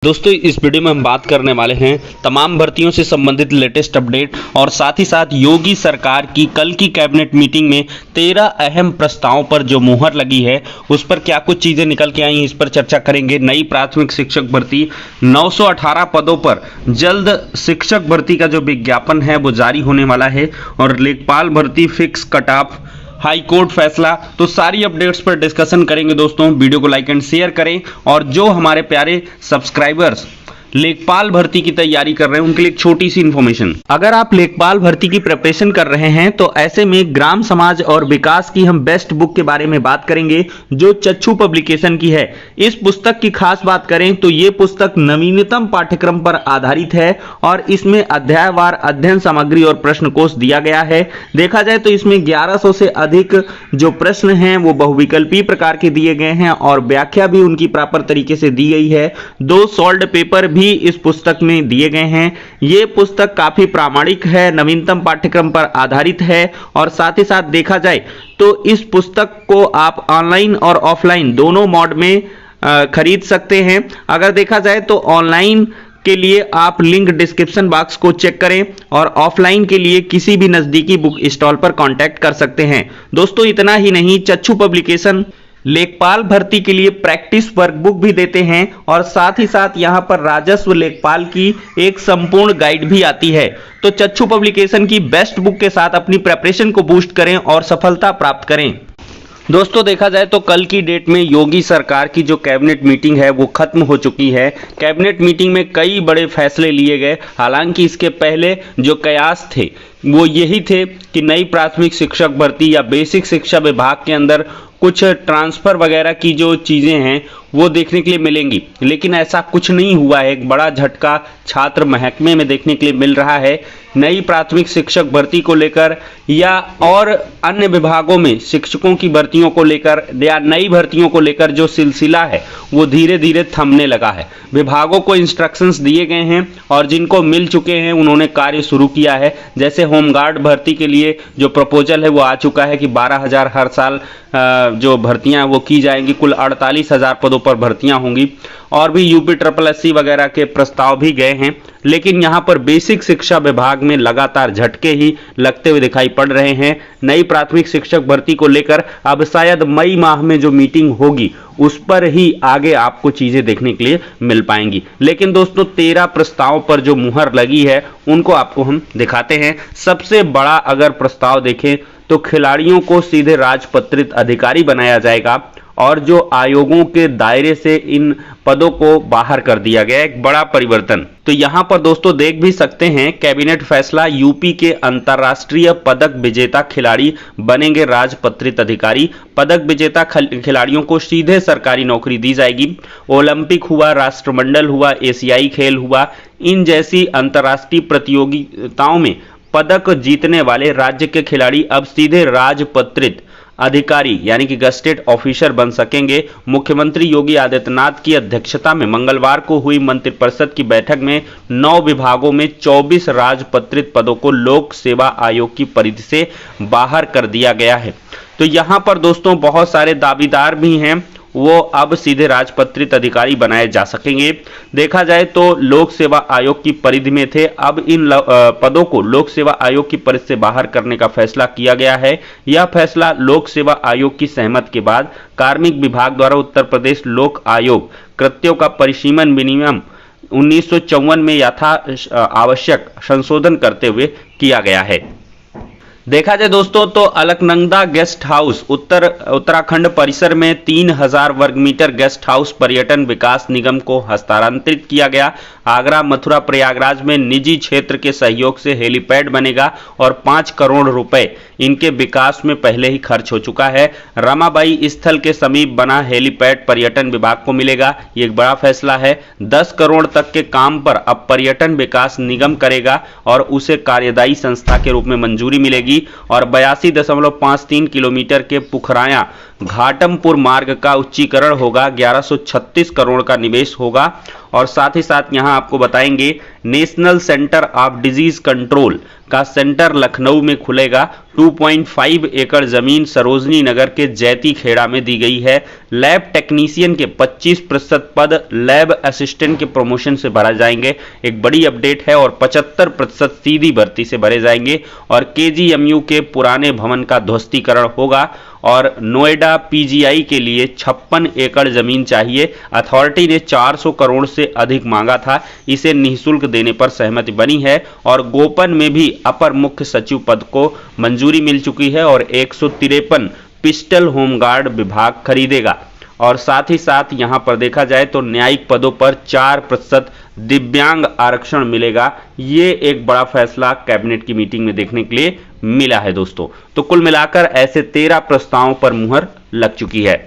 दोस्तों इस वीडियो में हम बात करने वाले हैं तमाम भर्तियों से संबंधित लेटेस्ट अपडेट और साथ ही साथ योगी सरकार की कल की कैबिनेट मीटिंग में 13 अहम प्रस्तावों पर जो मुहर लगी है उस पर क्या कुछ चीजें निकल के आई, इस पर चर्चा करेंगे। नई प्राथमिक शिक्षक भर्ती 918 पदों पर जल्द शिक्षक भर्ती का जो विज्ञापन है वो जारी होने वाला है और लेखपाल भर्ती fix cut off, high court फैसला, तो सारी अपडेट्स पर डिस्कशन करेंगे। दोस्तों वीडियो को लाइक एंड शेयर करें और जो हमारे प्यारे सब्सक्राइबर्स लेखपाल भर्ती की तैयारी कर रहे हैं उनके लिए एक छोटी सी इंफॉर्मेशन। अगर आप लेखपाल भर्ती की प्रिपरेशन कर रहे हैं तो ऐसे में ग्राम समाज और विकास की हम बेस्ट बुक के बारे में बात करेंगे जो चक्षु पब्लिकेशन की है। इस पुस्तक की खास बात करें तो ये पुस्तक नवीनतम पाठ्यक्रम पर आधारित है और इसमें अध्यायवार अध्ययन सामग्री और प्रश्न कोश दिया गया है। देखा जाए तो इसमें 1100 से अधिक जो प्रश्न हैं वो बहुविकल्पी प्रकार के दिए गए हैं और व्याख्या भी उनकी प्रॉपर तरीके से दी गई है। 2 सॉल्व्ड पेपर भी इस पुस्तक में दिए गए हैं। यह पुस्तक काफी प्रामाणिक है, नवीनतम पाठ्यक्रम पर आधारित है और साथ ही साथ देखा जाए तो इस पुस्तक को आप ऑनलाइन और ऑफलाइन दोनों मोड में खरीद सकते हैं। अगर देखा जाए तो ऑनलाइन के लिए आप लिंक डिस्क्रिप्शन बॉक्स को चेक करें और ऑफलाइन के लिए किसी भी नजदीकी बुक स्टॉल पर कांटेक्ट कर सकते हैं। दोस्तों इतना ही नहीं, चक्षु पब्लिकेशन लेखपाल भर्ती के लिए प्रैक्टिस वर्कबुक भी देते हैं और साथ ही साथ यहां पर राजस्व लेखपाल की एक संपूर्ण गाइड भी आती है। तो चक्षु पब्लिकेशन की बेस्ट बुक के साथ अपनी प्रिपरेशन को बूस्ट करें और सफलता प्राप्त करें। दोस्तों देखा जाए तो कल की डेट में योगी सरकार की जो कैबिनेट मीटिंग है वो खत्म हो चुकी है। कैबिनेट मीटिंग में कई बड़े फैसले लिए गए। हालांकि इसके पहले जो कयास थे वो यही थे कि नई प्राथमिक शिक्षक भर्ती या बेसिक शिक्षा विभाग के अंदर कुछ ट्रांसफर वगैरह की जो चीजें हैं वो देखने के लिए मिलेंगी, लेकिन ऐसा कुछ नहीं हुआ है। एक बड़ा झटका छात्र महकमे में देखने के लिए मिल रहा है। नई प्राथमिक शिक्षक भर्ती को लेकर या और अन्य विभागों में शिक्षकों की भर्तियों को लेकर या नई भर्तियों को लेकर जो सिलसिला है वो धीरे धीरे थमने लगा है। विभागों को इंस्ट्रक्शंस दिए गए हैं और जिनको मिल चुके हैं उन्होंने कार्य शुरू किया है। जैसे होमगार्ड भर्ती के लिए जो प्रपोजल है वो आ चुका है कि 12,000 हर साल जो भर्तियां वो की जाएंगी, कुल 48,000 पदों पर भर्तियां होंगी और भी UPSSC वगैरह के प्रस्ताव भी गए हैं। लेकिन यहां पर बेसिक शिक्षा विभाग में लगातार झटके ही लगते हुए दिखाई पड़ रहे हैं। नई प्राथमिक शिक्षक भर्ती को लेकर अब शायद मई माह में जो मीटिंग होगी उस पर ही आगे आपको चीजें देखने के लिए मिल पाएंगी। लेकिन दोस्तों 13 प्रस्तावों पर जो मुहर लगी है उनको आपको हम दिखाते हैं। सबसे बड़ा अगर प्रस्ताव देखें तो खिलाड़ियों को सीधे राजपत्रित अधिकारी बनाया जाएगा और जो आयोगों के दायरे से इन पदों को बाहर कर दिया गया, एक बड़ा परिवर्तन। तो यहां पर दोस्तों देख भी सकते हैं कैबिनेट फैसला, यूपी के अंतर्राष्ट्रीय पदक विजेता खिलाड़ी बनेंगे राजपत्रित अधिकारी। पदक विजेता खिलाड़ियों को सीधे सरकारी नौकरी दी जाएगी। ओलंपिक हुआ, राष्ट्रमंडल हुआ, एशियाई खेल हुआ, इन जैसी अंतर्राष्ट्रीय प्रतियोगिताओं में पदक जीतने वाले राज्य के खिलाड़ी अब सीधे राजपत्रित अधिकारी यानी कि गस्टेड ऑफिसर बन सकेंगे। मुख्यमंत्री योगी आदित्यनाथ की अध्यक्षता में मंगलवार को हुई मंत्रिपरिषद की बैठक में 9 विभागों में 24 राजपत्रित पदों को लोक सेवा आयोग की परिधि से बाहर कर दिया गया है। तो यहां पर दोस्तों बहुत सारे दावेदार भी हैं, वो अब सीधे राजपत्रित अधिकारी बनाए जा सकेंगे। देखा जाए तो लोक सेवा आयोग की परिधि में थे, अब इन पदों को लोक सेवा आयोग की परिधि से बाहर करने का फैसला किया गया है। यह फैसला लोक सेवा आयोग की सहमति के बाद कार्मिक विभाग द्वारा उत्तर प्रदेश लोक आयोग कृत्यों का परिसीमन विनियम 1954 में यथा आवश्यक संशोधन करते हुए किया गया है। देखा जाए दोस्तों तो अलकनंदा गेस्ट हाउस उत्तराखंड परिसर में 3000 वर्ग मीटर गेस्ट हाउस पर्यटन विकास निगम को हस्तांतरित किया गया। आगरा, मथुरा, प्रयागराज में निजी क्षेत्र के सहयोग से हेलीपैड बनेगा और 5 करोड़ रुपए इनके विकास में पहले ही खर्च हो चुका है। रमाबाई स्थल के समीप बना हेलीपैड पर्यटन विभाग को मिलेगा, ये एक बड़ा फैसला है। 10 करोड़ तक के काम पर अब पर्यटन विकास निगम करेगा और उसे कार्यदायी संस्था के रूप में मंजूरी मिलेगी और 82.53 किलोमीटर के पुखराया घाटमपुर मार्ग का उच्चीकरण होगा। 1136 करोड़ का निवेश होगा और साथ ही साथ यहां आपको बताएंगे national centre of disease control का सेंटर लखनऊ में खुलेगा। 2.5 एकड़ जमीन सरोजनी नगर के जैती खेड़ा में दी गई है। लैब टेक्नीशियन के 25% पद लैब असिस्टेंट के प्रमोशन से भरा जाएंगे, एक बड़ी अपडेट है। और 75% सीधी भर्ती से भरे जाएंगे। और केजीएमयू के पुराने भवन का ध्वस्तीकरण होगा। और नोएडा पीजीआई के लिए 56 एकड़ जमीन चाहिए। अथॉरिटी ने 400 करोड़ से अधिक मांगा था, इसे निःशुल्क देने पर सहमति बनी है। और गोपन में भी अपर मुख्य सचिव पद को मंजूरी मिल चुकी है और 153 पिस्टल होमगार्ड विभाग खरीदेगा। और साथ ही साथ यहां पर देखा जाए तो न्यायिक पदों पर 4% दिव्यांग आरक्षण मिलेगा। ये एक बड़ा फैसला कैबिनेट की मीटिंग में देखने के लिए मिला है दोस्तों। तो कुल मिलाकर ऐसे 13 प्रस्तावों पर मुहर लग चुकी है।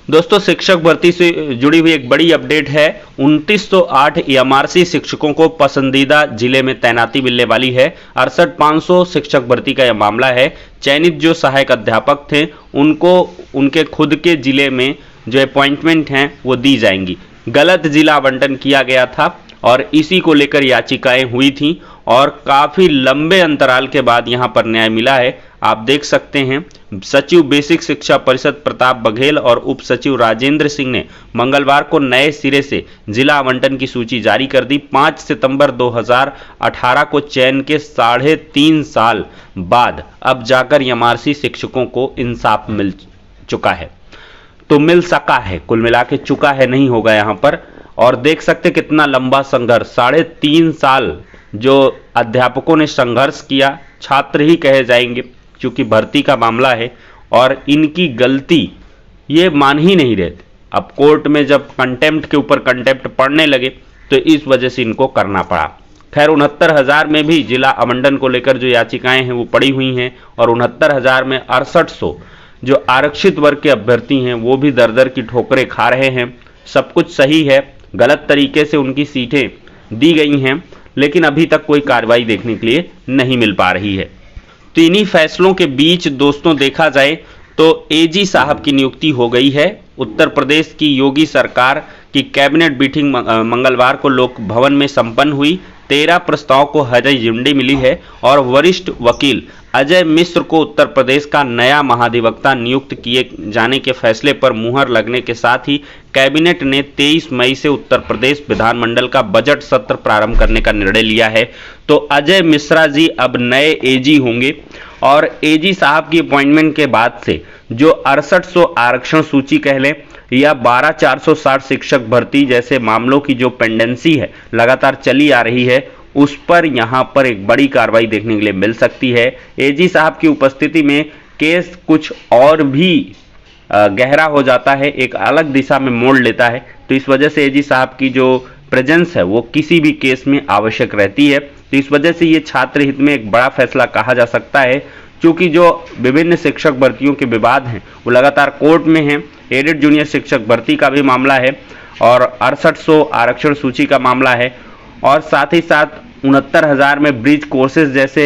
दोस्तों, शिक्षक भर्ती से जुड़ी हुई एक बड़ी अपडेट है। 2908 एमआरसी शिक्षकों को पसंदीदा जिले में तैनाती मिलने वाली है। 68,500 शिक्षक भर्ती का यह मामला है। चयनित जो सहायक अध्यापक थे उनको उनके खुद के जिले में जो अपॉइंटमेंट हैं वो दी जाएंगी। गलत जिला आवंटन किया गया था और इसी को लेकर याचिकाएं हुई थी और काफी लंबे अंतराल के बाद यहां पर न्याय मिला है। आप देख सकते हैं, सचिव बेसिक शिक्षा परिषद प्रताप बघेल और उप सचिव राजेंद्र सिंह ने मंगलवार को नए सिरे से जिला आवंटन की सूची जारी कर दी। 5 सितंबर 2018 को चयन के 3.5 साल बाद अब जाकर एमआरसी शिक्षकों को इंसाफ मिल चुका है। तो मिल सका है, कुल मिला के चुका है नहीं होगा यहां पर। और देख सकते कितना लंबा संघर्ष, 3.5 साल जो अध्यापकों ने संघर्ष किया, छात्र ही कहे जाएंगे क्योंकि भर्ती का मामला है और इनकी गलती ये मान ही नहीं रहे थे। अब कोर्ट में जब कंटेम्प्ट के ऊपर कंटेम्प्ट पढ़ने लगे तो इस वजह से इनको करना पड़ा। खैर 69,000 में भी जिला आवंटन को लेकर जो याचिकाएं हैं वो पड़ी हुई हैं और 69,000 में 6800 जो आरक्षित वर्ग के अभ्यर्थी हैं वो भी दर दर की ठोकरें खा रहे हैं। सब कुछ सही है, गलत तरीके से उनकी सीटें दी गई हैं, लेकिन अभी तक कोई कार्रवाई देखने के लिए नहीं मिल पा रही है। तो इन्हीं फैसलों के बीच दोस्तों देखा जाए तो एजी साहब की नियुक्ति हो गई है। उत्तर प्रदेश की योगी सरकार की कैबिनेट मीटिंग मंगलवार को लोक भवन में संपन्न हुई। 13 प्रस्ताव को हरी झंडी मिली है और वरिष्ठ वकील अजय मिश्र को उत्तर प्रदेश का नया महाधिवक्ता नियुक्त किए जाने के फैसले पर मुहर लगने के साथ ही कैबिनेट ने 23 मई से उत्तर प्रदेश विधानमंडल का बजट सत्र प्रारंभ करने का निर्णय लिया है। तो अजय मिश्रा जी अब नए एजी होंगे और एजी साहब की अपॉइंटमेंट के बाद से जो 6800 आरक्षण सूची कह लें या 12,460 शिक्षक भर्ती जैसे मामलों की जो पेंडेंसी है लगातार चली आ रही है, उस पर यहां पर एक बड़ी कार्रवाई देखने के लिए मिल सकती है। एजी साहब की उपस्थिति में केस कुछ और भी गहरा हो जाता है, एक अलग दिशा में मोड़ लेता है। तो इस वजह से एजी साहब की जो प्रेजेंस है वो किसी भी केस में आवश्यक रहती है। तो इस वजह से ये छात्र हित में एक बड़ा फैसला कहा जा सकता है, क्योंकि जो विभिन्न शिक्षक भर्तियों के विवाद हैं वो लगातार कोर्ट में हैं। एडेड जूनियर शिक्षक भर्ती का भी मामला है और 6800 आरक्षण सूची का मामला है और साथ ही साथ 69,000 में ब्रिज कोर्सेज जैसे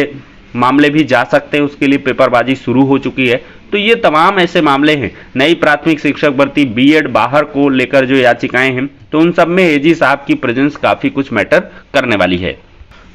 मामले भी जा सकते हैं, उसके लिए पेपरबाजी शुरू हो चुकी है। तो ये तमाम ऐसे मामले हैं। नई प्राथमिक शिक्षक भर्ती बीएड बाहर को लेकर जो याचिकाएं हैं तो उन सब में एजी साहब की प्रेजेंस काफी कुछ मैटर करने वाली है।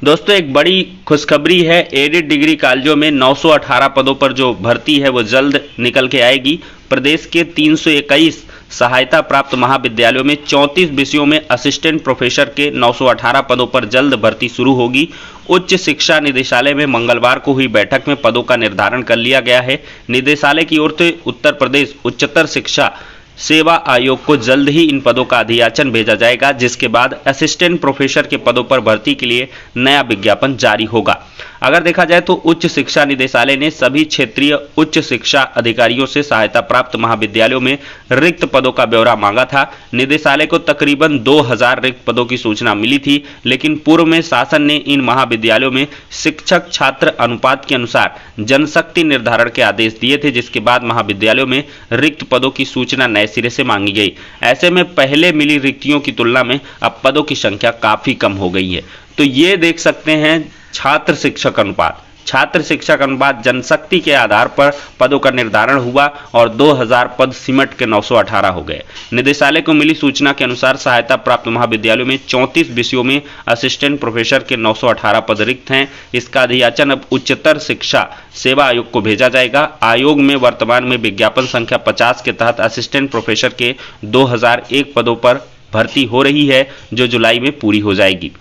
दोस्तों, एक बड़ी खुशखबरी है। एडेड डिग्री कॉलेजों में 918 पदों पर जो भर्ती है वो जल्द निकल के आएगी। प्रदेश के 321 सहायता प्राप्त महाविद्यालयों में 34 विषयों में असिस्टेंट प्रोफेसर के 918 पदों पर जल्द भर्ती शुरू होगी। उच्च शिक्षा निदेशालय में मंगलवार को हुई बैठक में पदों का निर्धारण कर लिया गया है। निदेशालय की ओर से उत्तर प्रदेश उच्चतर शिक्षा सेवा आयोग को जल्द ही इन पदों का अधियाचन भेजा जाएगा, जिसके बाद असिस्टेंट प्रोफेसर के पदों पर भर्ती के लिए नया विज्ञापन जारी होगा। अगर देखा जाए तो उच्च शिक्षा निदेशालय ने सभी क्षेत्रीय उच्च शिक्षा अधिकारियों से सहायता प्राप्त महाविद्यालयों में रिक्त पदों का ब्यौरा मांगा था। निदेशालय को तकरीबन 2000 रिक्त पदों की सूचना मिली थी, लेकिन पूर्व में शासन ने इन महाविद्यालयों में शिक्षक छात्र अनुपात के अनुसार जनशक्ति निर्धारण के आदेश दिए थे, जिसके बाद महाविद्यालयों में रिक्त पदों की सूचना नए सिरे से मांगी गई। ऐसे में पहले मिली रिक्तियों की तुलना में अब पदों की संख्या काफी कम हो गई है। तो ये देख सकते हैं छात्र शिक्षक अनुपात, छात्र शिक्षक अनुपात जनशक्ति के आधार पर पदों का निर्धारण हुआ और 2000 पद सिमट के 918 हो गए। निदेशालय को मिली सूचना के अनुसार सहायता प्राप्त महाविद्यालयों में 34 विषयों में असिस्टेंट प्रोफेसर के 918 पद रिक्त हैं। इसका अधियाचन अब उच्चतर शिक्षा सेवा आयोग को भेजा जाएगा। आयोग में वर्तमान में विज्ञापन संख्या 50 के तहत असिस्टेंट प्रोफेसर के 2001 पदों पर भर्ती हो रही है, जो जुलाई में पूरी हो जाएगी।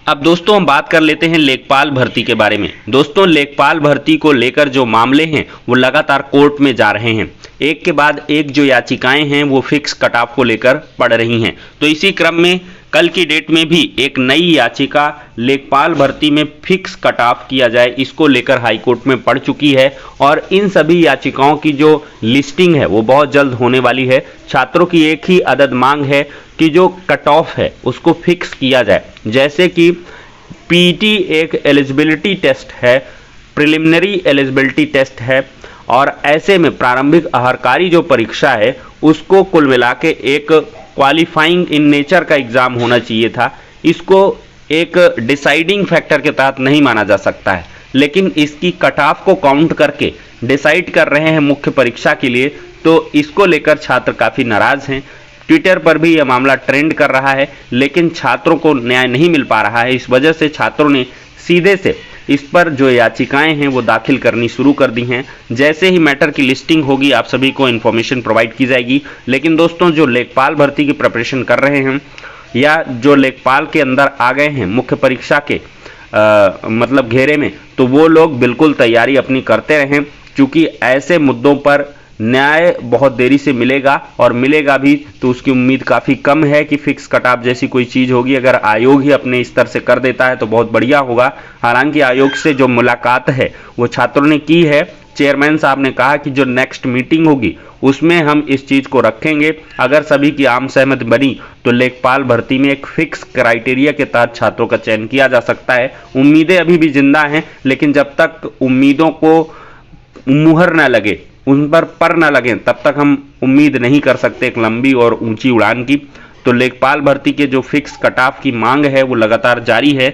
अब दोस्तों हम बात कर लेते हैं लेखपाल भर्ती के बारे में। दोस्तों लेखपाल भर्ती को लेकर जो मामले हैं वो लगातार कोर्ट में जा रहे हैं। एक के बाद एक जो याचिकाएं हैं वो फिक्स कट ऑफ को लेकर पड़ रही हैं। तो इसी क्रम में कल की डेट में भी एक नई याचिका लेखपाल भर्ती में फिक्स कट ऑफ किया जाए, इसको लेकर हाई कोर्ट में पड़ चुकी है और इन सभी याचिकाओं की जो लिस्टिंग है वो बहुत जल्द होने वाली है। छात्रों की एक ही अदद मांग है कि जो कट ऑफ है उसको फिक्स किया जाए। जैसे कि पीटी एक एलिजिबिलिटी टेस्ट है, प्रिलिमिनरी एलिजिबिलिटी टेस्ट है और ऐसे में प्रारंभिक अहर्कारी जो परीक्षा है उसको कुल मिला के एक क्वालिफाइंग इन नेचर का एग्जाम होना चाहिए था। इसको एक डिसाइडिंग फैक्टर के तहत नहीं माना जा सकता है, लेकिन इसकी कट ऑफ को काउंट करके डिसाइड कर रहे हैं मुख्य परीक्षा के लिए, तो इसको लेकर छात्र काफ़ी नाराज हैं। ट्विटर पर भी यह मामला ट्रेंड कर रहा है, लेकिन छात्रों को न्याय नहीं मिल पा रहा है। इस वजह से छात्रों ने सीधे से इस पर जो याचिकाएं हैं वो दाखिल करनी शुरू कर दी हैं। जैसे ही मैटर की लिस्टिंग होगी आप सभी को इन्फॉर्मेशन प्रोवाइड की जाएगी। लेकिन दोस्तों जो लेखपाल भर्ती की प्रिपरेशन कर रहे हैं या जो लेखपाल के अंदर आ गए हैं मुख्य परीक्षा के मतलब घेरे में, तो वो लोग बिल्कुल तैयारी अपनी करते रहें, क्योंकि ऐसे मुद्दों पर न्याय बहुत देरी से मिलेगा और मिलेगा भी तो उसकी उम्मीद काफ़ी कम है कि फिक्स कट ऑफ जैसी कोई चीज़ होगी। अगर आयोग ही अपने स्तर से कर देता है तो बहुत बढ़िया होगा। हालांकि आयोग से जो मुलाकात है वो छात्रों ने की है। चेयरमैन साहब ने कहा कि जो नेक्स्ट मीटिंग होगी उसमें हम इस चीज़ को रखेंगे। अगर सभी की आम सहमति बनी तो लेखपाल भर्ती में एक फिक्स क्राइटेरिया के तहत छात्रों का चयन किया जा सकता है। उम्मीदें अभी भी जिंदा हैं, लेकिन जब तक उम्मीदों को मुहर न लगे, उन पर न लगे, तब तक हम उम्मीद नहीं कर सकते एक लंबी और ऊंची उड़ान की। तो लेखपाल भर्ती के जो फिक्स कट ऑफ की मांग है वो लगातार जारी है।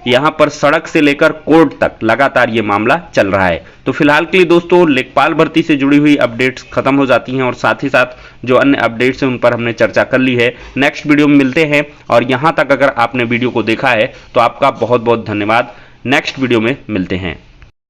यहाँ पर सड़क से लेकर कोर्ट तक लगातार ये मामला चल रहा है। तो फिलहाल के लिए दोस्तों लेखपाल भर्ती से जुड़ी हुई अपडेट्स खत्म हो जाती हैं और साथ ही साथ जो अन्य अपडेट्स हैं उन पर हमने चर्चा कर ली है। नेक्स्ट वीडियो में मिलते हैं और यहाँ तक अगर आपने वीडियो को देखा है तो आपका बहुत बहुत धन्यवाद। नेक्स्ट वीडियो में मिलते हैं।